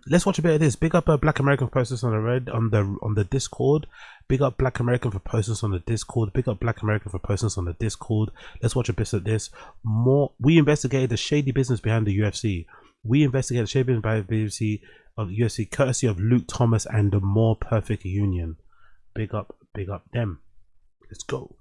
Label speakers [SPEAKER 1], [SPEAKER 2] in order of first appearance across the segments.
[SPEAKER 1] Let's watch a bit of this. Big up Black American for posting on the on the Discord. Big up Black American for posting on the Discord. Big up Black American for posting on the Discord. Let's watch a bit of this. We investigated the shady business behind the UFC. We investigated the shady business behind the UFC courtesy of Luke Thomas and the More Perfect Union. Big up them. Let's go.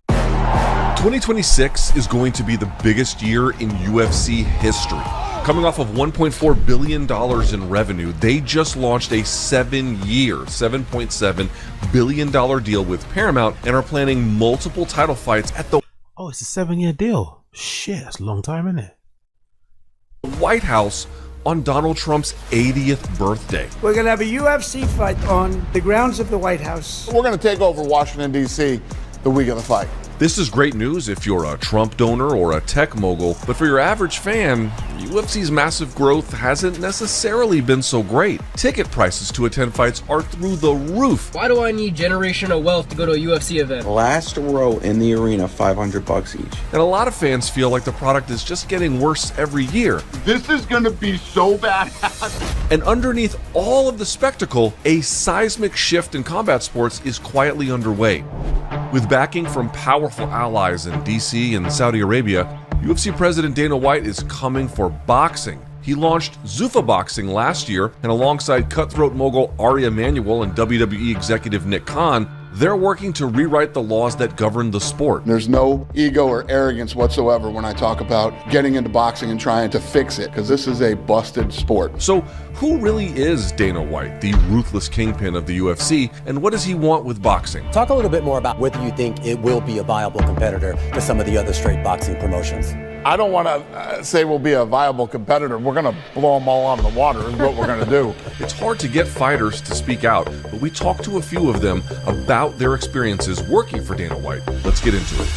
[SPEAKER 2] 2026 is going to be the biggest year in UFC history. Coming off of $1.4 billion in revenue, they just launched a 7-year, $7.7 billion deal with Paramount and are planning multiple title fights at the
[SPEAKER 1] Oh, it's a 7-year deal. Shit, that's a long time, isn't it?
[SPEAKER 2] White House on Donald Trump's 80th birthday.
[SPEAKER 3] We're going to have a UFC fight on the grounds of the White House.
[SPEAKER 4] We're going to take over Washington, D.C. the week of the fight.
[SPEAKER 2] This is great news if you're a Trump donor or a tech mogul, but for your average fan, UFC's massive growth hasn't necessarily been so great. Ticket prices to attend fights are through the roof.
[SPEAKER 5] Why do I need generational wealth to go to a UFC event?
[SPEAKER 6] Last row in the arena, $500 each.
[SPEAKER 2] And a lot of fans feel like the product is just getting worse every year.
[SPEAKER 4] This is going to be so bad.
[SPEAKER 2] And underneath all of the spectacle, a seismic shift in combat sports is quietly underway. With backing from powerful allies in DC and Saudi Arabia, UFC President Dana White is coming for boxing. He launched Zuffa Boxing last year, and alongside cutthroat mogul Ari Emanuel and WWE executive Nick Khan, they're working to rewrite the laws that govern the sport.
[SPEAKER 4] There's no ego or arrogance whatsoever when I talk about getting into boxing and trying to fix it, because this is a busted sport.
[SPEAKER 2] So who really is Dana White, the ruthless kingpin of the UFC, and what does he want with boxing?
[SPEAKER 7] Talk a little bit more about whether you think it will be a viable competitor to some of the other straight boxing promotions.
[SPEAKER 4] I don't want to say we'll be a viable competitor. We're going to blow them all out of the water is what we're going to do.
[SPEAKER 2] It's hard to get fighters to speak out, but we talked to a few of them about their experiences working for Dana White. Let's get into it.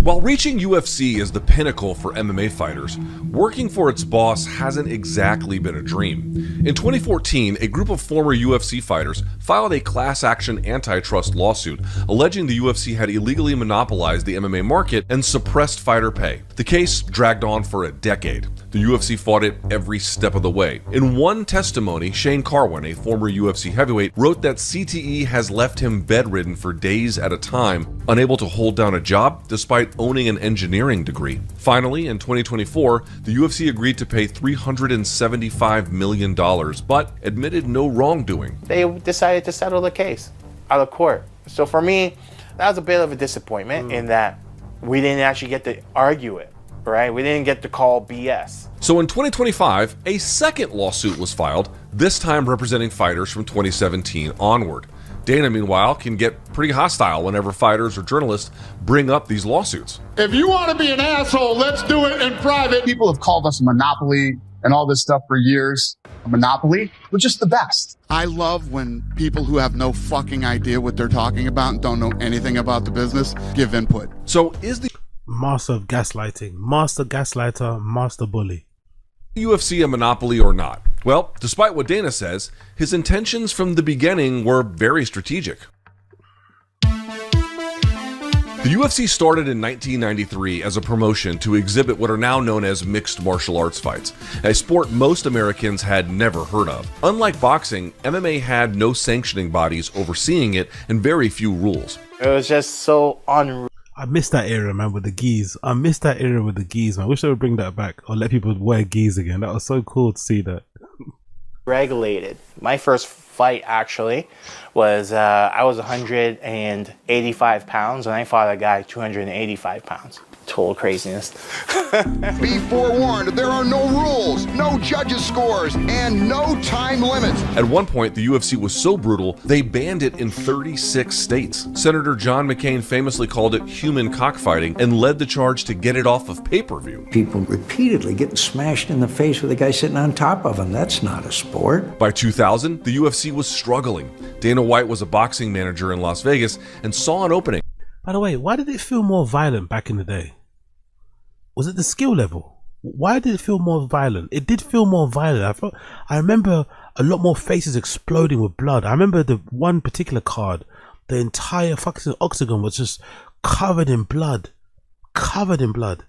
[SPEAKER 2] While reaching UFC is the pinnacle for MMA fighters, working for its boss hasn't exactly been a dream. In 2014, a group of former UFC fighters filed a class action antitrust lawsuit alleging the UFC had illegally monopolized the MMA market and suppressed fighter pay. The case dragged on for a decade. The UFC fought it every step of the way. In one testimony, Shane Carwin, a former UFC heavyweight, wrote that CTE has left him bedridden for days at a time, unable to hold down a job despite owning an engineering degree. Finally, in 2024, the UFC agreed to pay $375 million, but admitted no wrongdoing.
[SPEAKER 8] They decided to settle the case out of court. So for me, that was a bit of a disappointment in that we didn't actually get to argue it, right? We didn't get to call BS.
[SPEAKER 2] So in 2025, a second lawsuit was filed, this time representing fighters from 2017 onward. Dana, meanwhile, can get pretty hostile whenever fighters or journalists bring up these lawsuits.
[SPEAKER 4] If you want to be an asshole, let's do it in private. People have called us a monopoly and all this stuff for years. A monopoly? We're just the best. I love when people who have no fucking idea what they're talking about and don't know anything about the business give input.
[SPEAKER 2] So is the
[SPEAKER 1] Master of gaslighting, master gaslighter, master bully.
[SPEAKER 2] UFC a monopoly or not? Well, despite what Dana says, his intentions from the beginning were very strategic. The UFC started in 1993 as a promotion to exhibit what are now known as mixed martial arts fights, a sport most Americans had never heard of. Unlike boxing, MMA had no sanctioning bodies overseeing it and very few rules.
[SPEAKER 8] It was just so unreal.
[SPEAKER 1] I miss that era, man, with the gis. I miss that era with the gis, man. I wish they would bring that back or let people wear gis again. That was so cool to see that.
[SPEAKER 8] Regulated. My first fight actually was I was 185 pounds and I fought a guy 285 pounds. Total craziness.
[SPEAKER 4] Be forewarned, there are no rules, no judges' scores, and no time limits.
[SPEAKER 2] At one point, the UFC was so brutal, they banned it in 36 states. Senator John McCain famously called it human cockfighting and led the charge to get it off of pay-per-view.
[SPEAKER 9] People repeatedly getting smashed in the face with a guy sitting on top of them. That's not a sport.
[SPEAKER 2] By 2000, the UFC was struggling. Dana White was a boxing manager in Las Vegas and saw an opening.
[SPEAKER 1] By the way, why did it feel more violent back in the day? Was it the skill level? Why did it feel more violent? It did feel more violent. I remember a lot more faces exploding with blood. I remember the one particular card, the entire fucking octagon was just covered in blood. Covered in blood.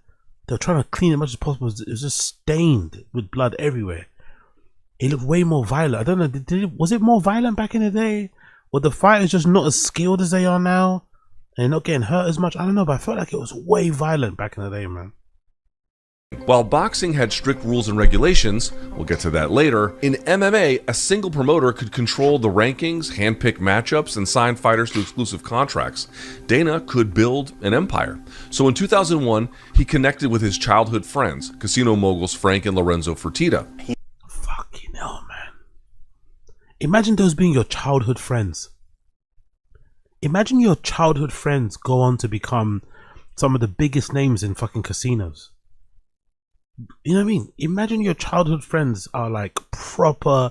[SPEAKER 1] They're trying to clean as much as possible. It was just stained with blood everywhere. It looked way more violent. I don't know. Was it more violent back in the day? Or the fighters just not as skilled as they are now? And they're not getting hurt as much? I don't know, but I felt like it was way violent back in the day, man.
[SPEAKER 2] While boxing had strict rules and regulations, we'll get to that later, in MMA, a single promoter could control the rankings, handpick matchups, and sign fighters to exclusive contracts. Dana could build an empire. So in 2001, he connected with his childhood friends, casino moguls Frank and Lorenzo Fertitta.
[SPEAKER 1] Fucking hell, man. Imagine those being your childhood friends. Imagine your childhood friends go on to become some of the biggest names in fucking casinos. You know what I mean? Imagine your childhood friends are like proper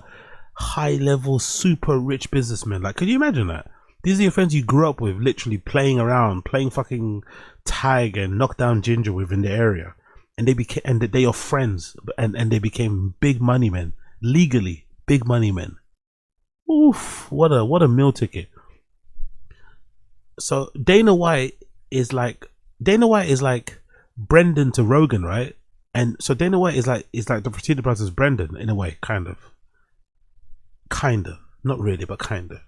[SPEAKER 1] high level, super rich businessmen. Like, could you imagine that? These are your friends you grew up with, literally playing around, playing fucking tag and knockdown ginger within the area. And they are friends, and they became big money men. Legally, big money men. Oof, what a meal ticket. So Dana White is like Brendan to Rogan, right? And so Dana White is like the Fertitta brothers Brendan in a way, kind of, not really, but kind of.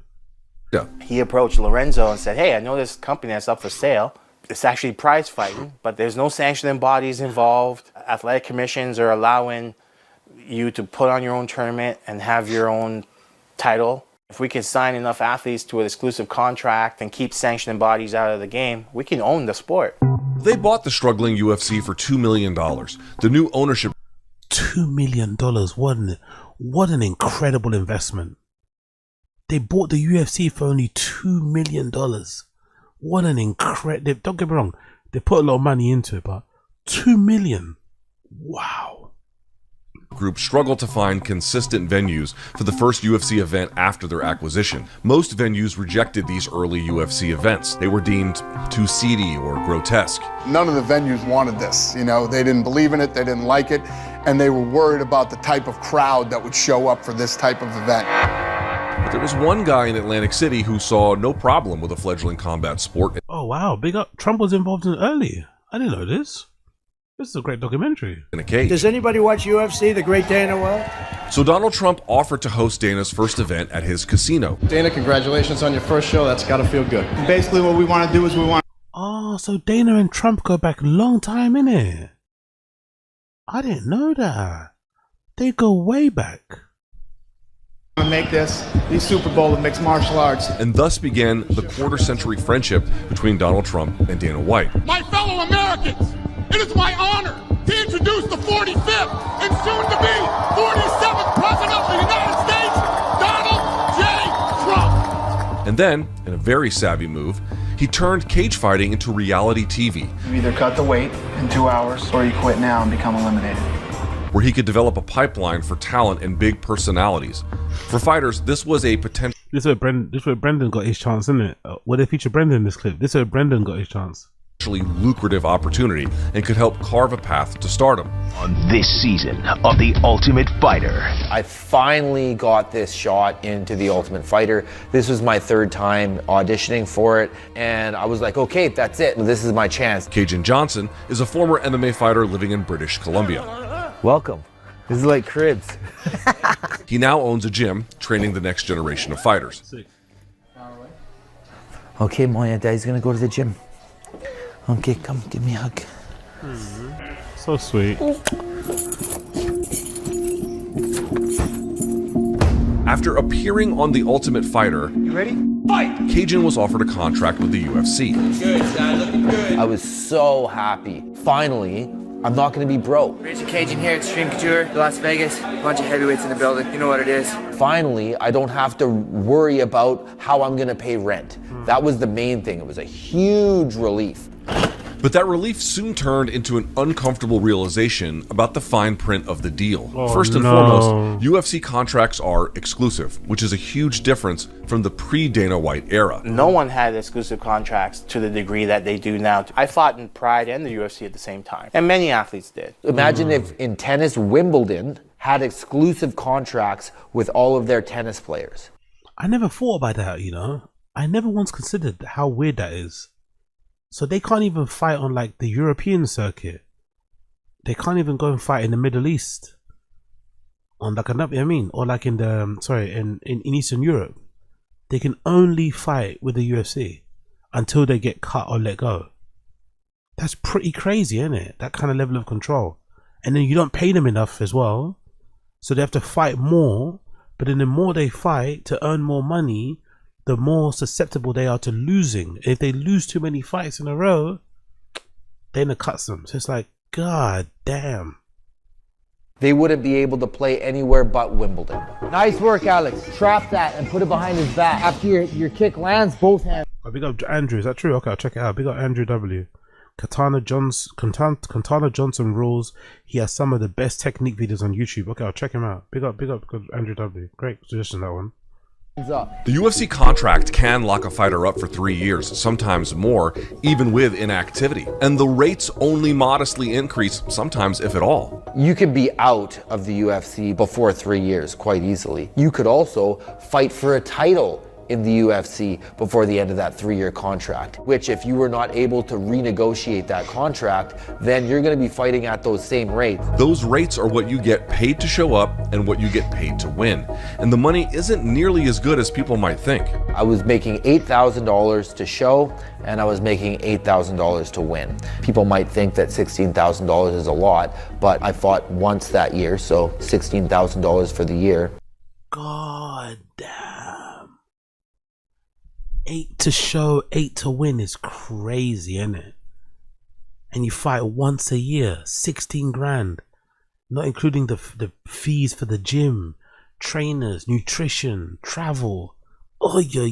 [SPEAKER 2] Yeah.
[SPEAKER 8] He approached Lorenzo and said, "Hey, I know this company that's up for sale. It's actually prize fighting, but there's no sanctioning bodies involved. Athletic commissions are allowing you to put on your own tournament and have your own title. If we can sign enough athletes to an exclusive contract and keep sanctioning bodies out of the game, we can own the sport."
[SPEAKER 2] They bought the struggling UFC for $2 million. The new ownership...
[SPEAKER 1] $2 million, what an incredible investment. They bought the UFC for only $2 million. What an incredible... Don't get me wrong, they put a lot of money into it, but $2 million. Wow.
[SPEAKER 2] Group struggled to find consistent venues for the first UFC event after their acquisition. Most venues rejected these early UFC events. They were deemed too seedy or grotesque.
[SPEAKER 4] None of the venues wanted this. You know, they didn't believe in it, they didn't like it, and they were worried about the type of crowd that would show up for this type of event.
[SPEAKER 2] But there was one guy in Atlantic City who saw no problem with a fledgling combat sport.
[SPEAKER 1] Oh wow, big up. Trump was involved in it early. I didn't know this. This is a great documentary.
[SPEAKER 2] In a cage.
[SPEAKER 3] Does anybody watch UFC, the great Dana White?
[SPEAKER 2] So Donald Trump offered to host Dana's first event at his casino.
[SPEAKER 10] Dana, congratulations on your first show. That's got to feel good. Basically, what we want to do is we want...
[SPEAKER 1] Oh, so Dana and Trump go back a long time, innit? I didn't know that. They go way back.
[SPEAKER 10] to make the Super Bowl of mixed martial arts.
[SPEAKER 2] And thus began the quarter-century friendship between Donald Trump and Dana White.
[SPEAKER 11] My fellow Americans, it is my honor to introduce the 45th and soon-to-be 47th President of the United States, Donald J. Trump.
[SPEAKER 2] And then, in a very savvy move, he turned cage fighting into reality TV.
[SPEAKER 12] You either cut the weight in 2 hours or you quit now and become eliminated.
[SPEAKER 2] Where he could develop a pipeline for talent and big personalities. For fighters, this was a potential...
[SPEAKER 1] This is where Brendan got his chance, isn't it? Well, they feature Brendan in this clip. This is where Brendan got his chance.
[SPEAKER 2] Lucrative opportunity and could help carve a path to stardom.
[SPEAKER 13] On this season of The Ultimate Fighter,
[SPEAKER 14] I finally got this shot into The Ultimate Fighter. This was my third time auditioning for it, and I was like, okay, that's it. This is my chance.
[SPEAKER 2] Cajun Johnson is a former MMA fighter living in British Columbia.
[SPEAKER 14] Welcome. This is like cribs.
[SPEAKER 2] He now owns a gym, training the next generation of fighters.
[SPEAKER 14] Okay, Moya, Daddy's gonna go to the gym. Okay, come, give me a hug.
[SPEAKER 1] So sweet.
[SPEAKER 2] After appearing on The Ultimate Fighter,
[SPEAKER 12] you ready? Fight!
[SPEAKER 2] Cajun was offered a contract with the UFC.
[SPEAKER 12] Good, Dad, looking good.
[SPEAKER 14] I was so happy. Finally, I'm not gonna be broke.
[SPEAKER 5] Rachel Cajun here, Extreme Couture, Las Vegas. Bunch of heavyweights in the building. You know what it is.
[SPEAKER 14] Finally, I don't have to worry about how I'm gonna pay rent. That was the main thing. It was a huge relief.
[SPEAKER 2] But that relief soon turned into an uncomfortable realization about the fine print of the deal. First and foremost, UFC contracts are exclusive, which is a huge difference from the pre-Dana White era.
[SPEAKER 8] No one had exclusive contracts to the degree that they do now. I fought in Pride and the UFC at the same time, and many athletes did.
[SPEAKER 14] Imagine if in tennis, Wimbledon had exclusive contracts with all of their tennis players.
[SPEAKER 1] I never thought about that, you know. I never once considered how weird that is. So they can't even fight on like the European circuit. they can't even go and fight in the Middle East. On like another, I mean, or like in the in Eastern Europe, they can only fight with the UFC until they get cut or let go. That's pretty crazy, isn't it? That kind of level of control, and then you don't pay them enough as well, so they have to fight more. But then the more they fight to earn more money, the more susceptible they are to losing. If they lose too many fights in a row, then it cuts them. So it's like, god damn.
[SPEAKER 14] They wouldn't be able to play anywhere but Wimbledon.
[SPEAKER 15] Nice work, Alex. Trap that and put it behind his back. After your kick lands, both hands.
[SPEAKER 1] Oh, big up Andrew. Is that true? Okay, I'll check it out. Big up Andrew W. Katana Johnson rules. He has some of the best technique videos on YouTube. Okay, I'll check him out. Big up Andrew W. Great suggestion, that one.
[SPEAKER 2] The UFC contract can lock a fighter up for 3 years, sometimes more, even with inactivity. And the rates only modestly increase, sometimes if at all.
[SPEAKER 14] You could be out of the UFC before 3 years quite easily. You could also fight for a title in the UFC before the end of that 3-year contract, which if you were not able to renegotiate that contract, then you're going to be fighting at those same rates.
[SPEAKER 2] Those rates are what you get paid to show up and what you get paid to win. And the money isn't nearly as good as people might think.
[SPEAKER 14] I was making $8,000 to show, and I was making $8,000 to win. People might think that $16,000 is a lot, but I fought once that year, so $16,000 for the year.
[SPEAKER 1] God damn. 8 to show, 8 to win is crazy, isn't it? And you fight once a year, 16 grand, not including the fees for the gym, trainers, nutrition, travel. Oh yo.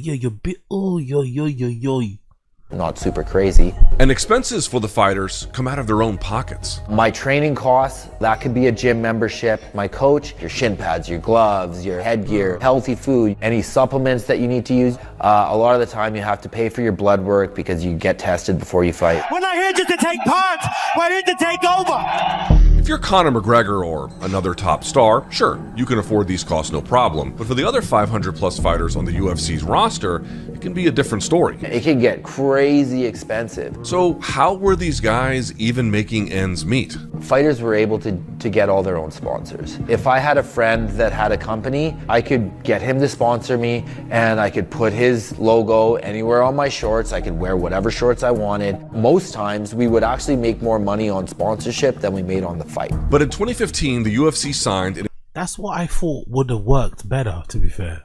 [SPEAKER 14] Not super crazy.
[SPEAKER 2] And expenses for the fighters come out of their own pockets.
[SPEAKER 14] My training costs, that could be a gym membership, my coach, your shin pads, your gloves, your headgear, healthy food, any supplements that you need to use. A lot of the time you have to pay for your blood work because you get tested before you fight.
[SPEAKER 15] We're not here just to take part, we're here to take over.
[SPEAKER 2] If you're Conor McGregor or another top star, sure, you can afford these costs no problem. But for the other 500 plus fighters on the UFC's roster, it can be a different story.
[SPEAKER 14] It can get crazy expensive.
[SPEAKER 2] So how were these guys even making ends meet?
[SPEAKER 14] Fighters were able to get all their own sponsors. If I had a friend that had a company, I could get him to sponsor me and I could put his logo anywhere on my shorts. I could wear whatever shorts I wanted. Most times we would actually make more money on sponsorship than we made on the fight.
[SPEAKER 2] But in 2015, the UFC signed...
[SPEAKER 1] That's what I thought would have worked better, to be fair.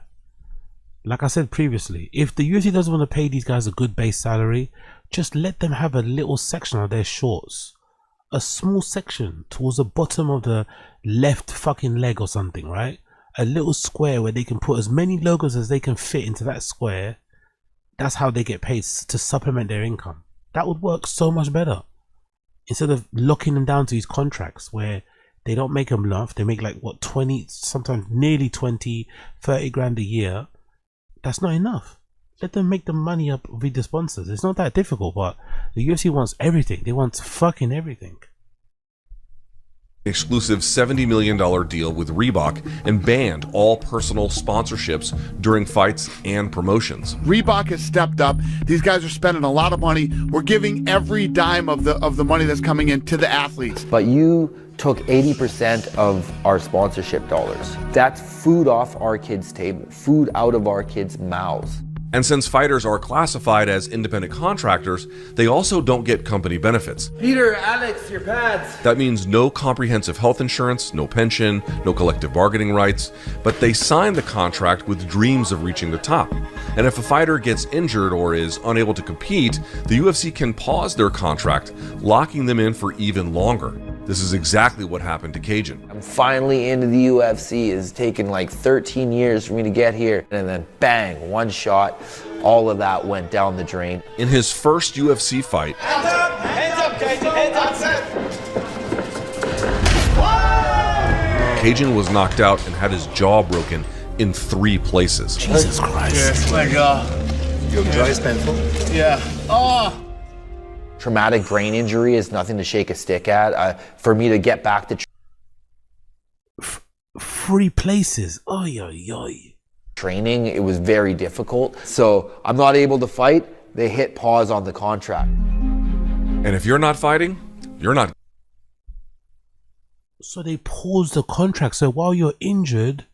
[SPEAKER 1] Like I said previously, if the UFC doesn't want to pay these guys a good base salary, just let them have a little section of their shorts. A small section towards the bottom of the left fucking leg or something, right? A little square where they can put as many logos as they can fit into that square. That's how they get paid, to supplement their income. That would work so much better. Instead of locking them down to these contracts where they don't make them enough, they make like what, 20, sometimes nearly 20, 30 grand a year. That's not enough. Let them make the money up with the sponsors. It's not that difficult, but the UFC wants everything. They want fucking everything.
[SPEAKER 2] Exclusive $70 million deal with Reebok and banned all personal sponsorships during fights and promotions.
[SPEAKER 4] Reebok has stepped up. These guys are spending a lot of money. We're giving every dime of the money that's coming in to the athletes.
[SPEAKER 14] But you took 80% of our sponsorship dollars. That's food off our kids' table, food out of our kids' mouths.
[SPEAKER 2] And since fighters are classified as independent contractors, they also don't get company benefits.
[SPEAKER 15] Peter, Alex, your pads.
[SPEAKER 2] That means no comprehensive health insurance, no pension, no collective bargaining rights, but they sign the contract with dreams of reaching the top. And if a fighter gets injured or is unable to compete, the UFC can pause their contract, locking them in for even longer. This is exactly what happened to Cajun.
[SPEAKER 14] I'm finally into the UFC. It's taken like 13 years for me to get here. And then bang, one shot, all of that went down the drain.
[SPEAKER 2] In his first UFC fight,
[SPEAKER 15] Hands up, Cajun, hands up.
[SPEAKER 2] Cajun was knocked out and had his jaw broken in 3 places.
[SPEAKER 1] Jesus Christ.
[SPEAKER 10] Yes, my God.
[SPEAKER 12] Your jaw is painful?
[SPEAKER 10] Yeah. Oh!
[SPEAKER 14] Traumatic brain injury is nothing to shake a stick at. For me to get back to
[SPEAKER 1] 3 places.
[SPEAKER 14] training, it was very difficult. So I'm not able to fight. They hit pause on the contract.
[SPEAKER 2] And if you're not fighting, you're not.
[SPEAKER 1] So they pause the contract. So while you're injured,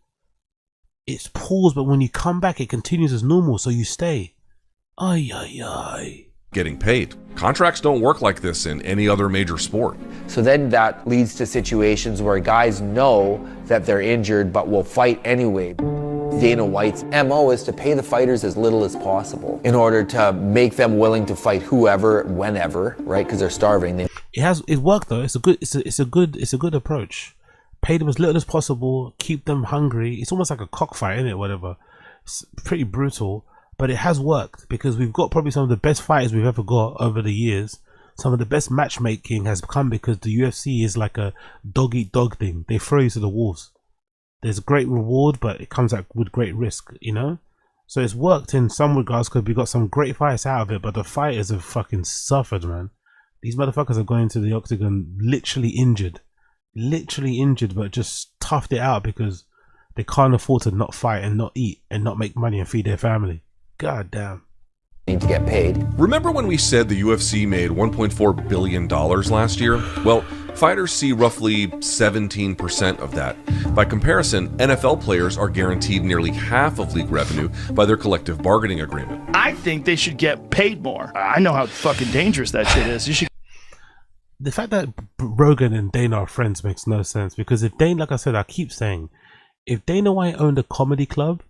[SPEAKER 1] it's paused, but when you come back, it continues as normal. So you stay. Ay, ay, ay.
[SPEAKER 2] Getting paid. Contracts don't work like this in any other major sport.
[SPEAKER 14] So then that leads to situations where guys know that they're injured but will fight anyway. Dana White's MO is to pay the fighters as little as possible in order to make them willing to fight whoever, whenever, right? Because they're starving.
[SPEAKER 1] It worked though. It's a good approach. Pay them as little as possible, keep them hungry. It's almost like a cockfight, isn't it? Whatever. It's pretty brutal, but it has worked because we've got probably some of the best fighters we've ever got over the years. Some of the best matchmaking has come because the UFC is like a dog eat dog thing. They throw you to the wolves. There's a great reward, but it comes out with great risk, you know? So it's worked in some regards because we got some great fights out of it, but the fighters have fucking suffered, man. These motherfuckers are going into the octagon literally injured, but just toughed it out because they can't afford to not fight and not eat and not make money and feed their family. God damn.
[SPEAKER 14] Need to get paid.
[SPEAKER 2] Remember when we said the UFC made $1.4 billion last year? Well, fighters see roughly 17% of that. By comparison, NFL players are guaranteed nearly half of league revenue by their collective bargaining agreement.
[SPEAKER 16] I think they should get paid more. I know how fucking dangerous that shit is. You should.
[SPEAKER 1] The fact that Rogan and Dana are friends makes no sense because if Dana, like I said, I keep saying, if Dana White owned a comedy club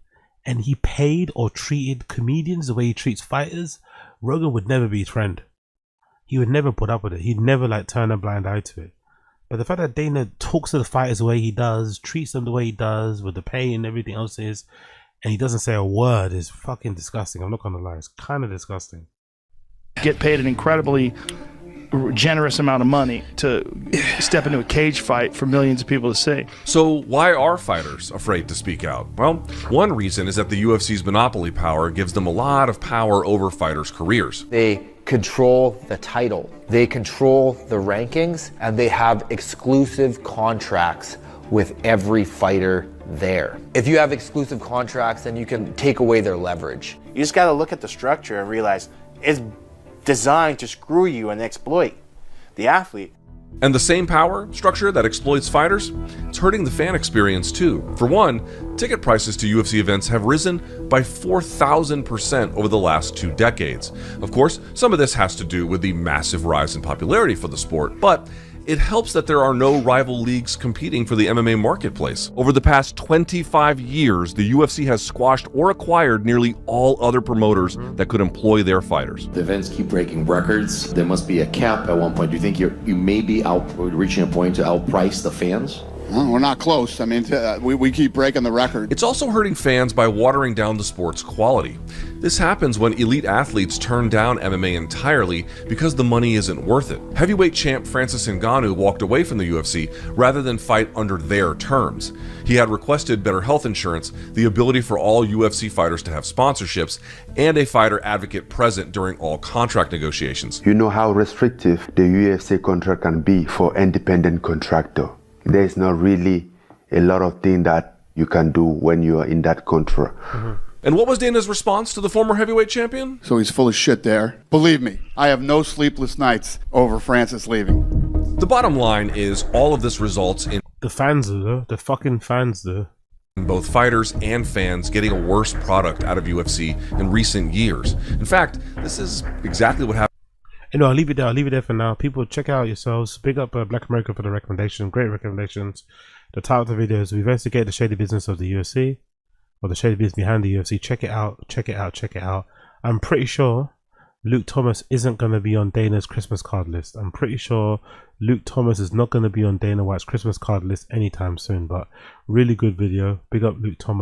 [SPEAKER 1] and he paid or treated comedians the way he treats fighters, Rogan would never be his friend. He would never put up with it. He'd never like turn a blind eye to it. But the fact that Dana talks to the fighters the way he does, treats them the way he does, with the pay and everything else is, and he doesn't say a word is fucking disgusting. I'm not gonna lie, it's kind of disgusting.
[SPEAKER 16] Get paid an incredibly generous amount of money to step into a cage fight for millions of people to see.
[SPEAKER 2] So why are fighters afraid to speak out? Well, one reason is that the UFC's monopoly power gives them a lot of power over fighters' careers.
[SPEAKER 14] They control the title, they control the rankings, and they have exclusive contracts with every fighter there. If you have exclusive contracts, then you can take away their leverage.
[SPEAKER 8] You just got to look at the structure and realize it's designed to screw you and exploit the athlete.
[SPEAKER 2] And the same power structure that exploits fighters, it's hurting the fan experience too. For one, ticket prices to UFC events have risen by 4,000% over the last 2 decades. Of course, some of this has to do with the massive rise in popularity for the sport, but it helps that there are no rival leagues competing for the MMA marketplace. Over the past 25 years, the UFC has squashed or acquired nearly all other promoters that could employ their fighters.
[SPEAKER 17] The events keep breaking records. There must be a cap at one point. Do you think you may be reaching a point to outprice the fans?
[SPEAKER 4] Well, we're not close. I mean, we keep breaking the record.
[SPEAKER 2] It's also hurting fans by watering down the sport's quality. This happens when elite athletes turn down MMA entirely because the money isn't worth it. Heavyweight champ Francis Ngannou walked away from the UFC rather than fight under their terms. He had requested better health insurance, the ability for all UFC fighters to have sponsorships, and a fighter advocate present during all contract negotiations.
[SPEAKER 18] You know how restrictive the UFC contract can be for independent contractor. There's not really a lot of things that you can do when you are in that contract.
[SPEAKER 2] And what was Dana's response to the former heavyweight champion?
[SPEAKER 4] So he's full of shit there. Believe me, I have no sleepless nights over Francis leaving.
[SPEAKER 2] The bottom line is all of this results in
[SPEAKER 1] the fans though, the fucking fans though.
[SPEAKER 2] Both fighters and fans getting a worse product out of UFC in recent years. In fact, this is exactly what happened.
[SPEAKER 1] You know, I'll leave it there for now. People, check out yourselves. Big up Black America for the recommendation. Great recommendations. The title of the video is We Investigate the Shady Business of the UFC, or the shady business behind the UFC. Check it out. Check it out. Check it out. I'm pretty sure Luke Thomas isn't going to be on Dana's Christmas card list. I'm pretty sure Luke Thomas is not going to be on Dana White's Christmas card list anytime soon. But really good video. Big up Luke Thomas.